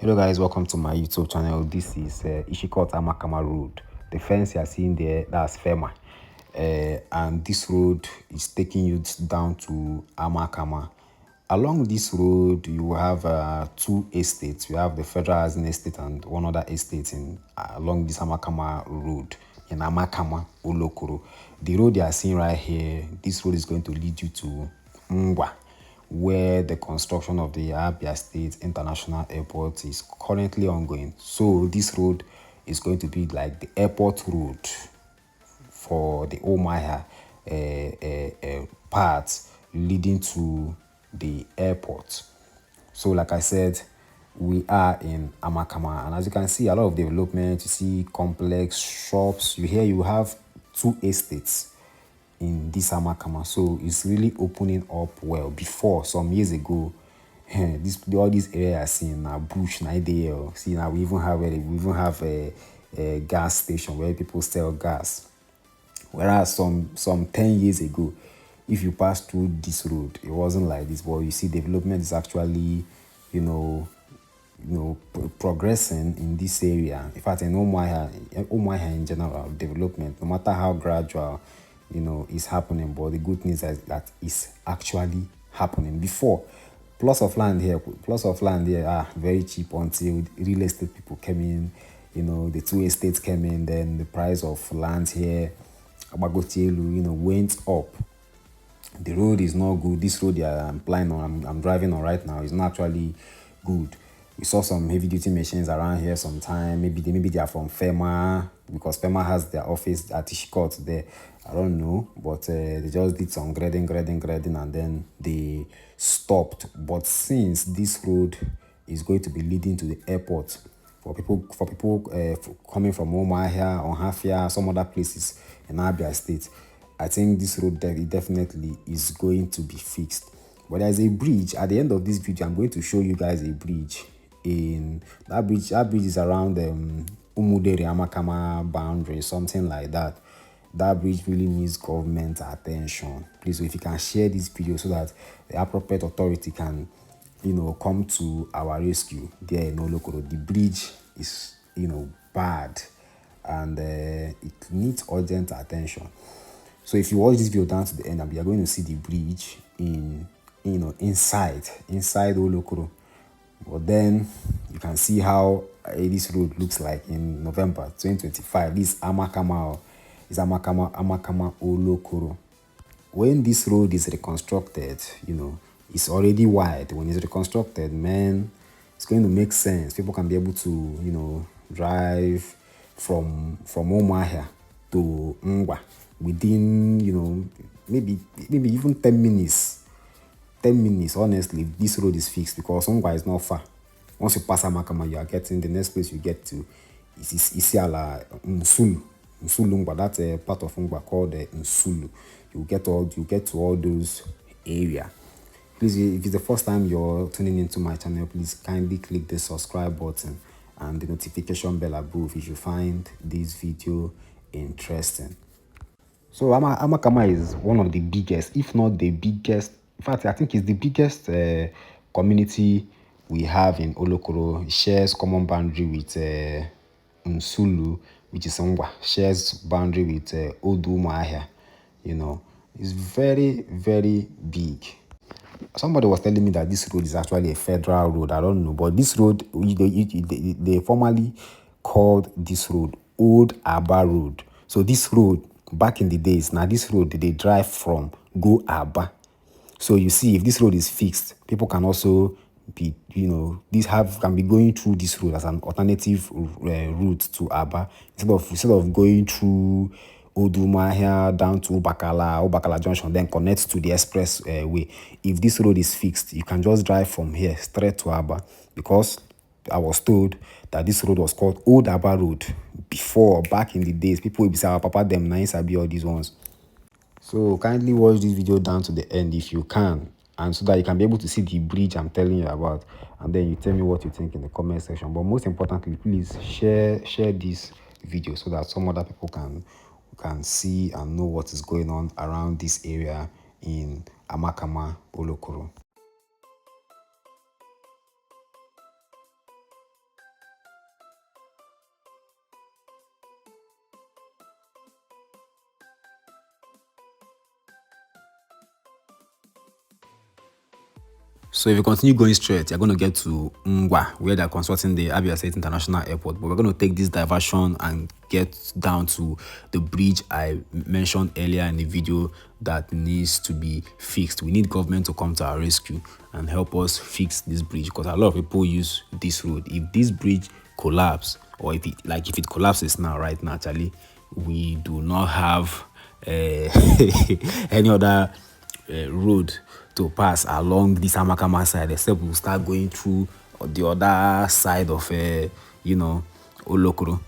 Hello guys, welcome to my YouTube channel. This is Isi-Court Amakama Road. The fence you are seeing there, that's FEMA. And this road is taking you down to Amakama. Along this road, you have two estates. You have the Federal Housing Estate and one other estate along this Amakama Road in Amakama, Olokoro. The road you are seeing right here, this road is going to lead you to Ngwa, where the construction of the Abia International Airport is currently ongoing. So this road is going to be like the airport road for the Omaya part leading to the airport. So like I said, we are in Amakama, and as you can see, a lot of development. You see complex shops. You have two estates in this Amakama, so it's really opening up well. Before, some years ago, all these areas in bush na there. See, now we even have a gas station where people sell gas. Whereas some 10 years ago, if you pass through this road, it wasn't like this. But you see, development is actually, progressing in this area. In fact, in Umuahia in general, development, no matter how gradual, is happening, but the good news is that it's actually happening. Before, plots of land here are very cheap until real estate people came in. The two estates came in, then the price of land here, Abagotielu, went up. The road is not good. This road I'm driving on right now is not actually good. We saw some heavy duty machines around here sometime. Maybe they are from FEMA, because FEMA has their office at Isi-Court there. I don't know, but they just did some grading, and then they stopped. But since this road is going to be leading to the airport for people coming from Umuahia, Onhafia, some other places in Abia State, I think this road definitely is going to be fixed. But there's a bridge at the end of this video. I'm going to show you guys a bridge. In that bridge is around Umudere Amakama boundary, something like that. That bridge really needs government attention. Please, if you can share this video so that the appropriate authority can come to our rescue there in Olokoro. The bridge is bad, and it needs urgent attention. So if you watch this video down to the end, you are going to see the bridge inside Olokoro. But then you can see how this road looks like in November 2025. This Amakama Olokoro. When this road is reconstructed, it's already wide. When it's reconstructed, man, it's going to make sense. People can be able to, drive from Umuahia to Ngwa within, maybe even 10 minutes. 10 minutes, honestly, this road is fixed, because Ngwa is not far. Once you pass Amakama, you are getting the next place you get to is Isiala Nsulu Ngwa. That's a part of Ngwa called Nsulu. You get to all those areas. Please, if it's the first time you're tuning into my channel, please kindly click the subscribe button and the notification bell above if you find this video interesting. So Amakama is one of the biggest, if not the biggest. In fact, I think it's the biggest community we have in Olokoro. It shares common boundary with Nsulu, which is Ngwa. Shares boundary with Umuahia. It's very, very big. Somebody was telling me that this road is actually a federal road. I don't know, but this road, they formerly called this road Old Aba Road. So this road, back in the days, now this road they drive from go Aba. So you see, if this road is fixed, people can also be, can be going through this road as an alternative route to Aba, instead of going through Odumahia down to Obakala Junction, then connect to the express way. If this road is fixed, you can just drive from here straight to Aba, because I was told that this road was called Old Aba Road before, back in the days. People will be saying, Papa, them nice, I be all these ones. So kindly watch this video down to the end if you can, and so that you can be able to see the bridge I'm telling you about, and then you tell me what you think in the comment section. But most importantly, please share this video so that some other people can see and know what is going on around this area in Amakama, Olokoro. So if you continue going straight, you're going to get to Ngwa, where they're constructing the Abia International Airport. But we're going to take this diversion and get down to the bridge I mentioned earlier in the video that needs to be fixed. We need government to come to our rescue and help us fix this bridge, because a lot of people use this road. If this bridge collapse, or if it collapses now, right now, actually, we do not have any other road to pass along this Amakama side, except we'll start going through the other side of Olokoro.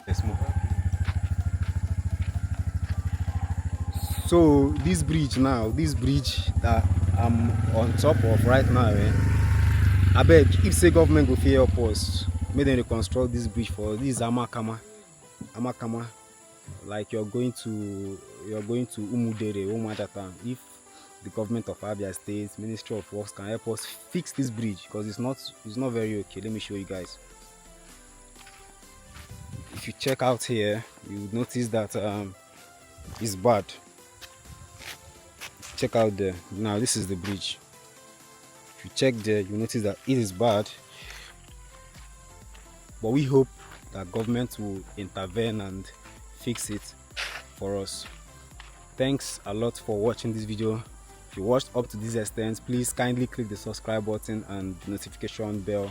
Let's move. So this bridge that I'm on top of right now, I beg if say government go fit help us, make them reconstruct this bridge for this Amakama. Like you're going to Umudere, Umudere. If the government of Abia State, Ministry of Works can help us fix this bridge, because it's not very okay. Let me show you guys. If you check out here, you would notice that it's bad. Check out there. Now this is the bridge. If you check there, you notice that it is bad. But we hope that government will intervene and fix it for us. Thanks a lot for watching this video. If you watched up to this extent, please kindly click the subscribe button and the notification bell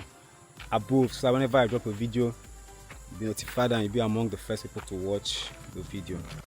above, so that whenever I drop a video, you'll be notified and you'll be among the first people to watch the video.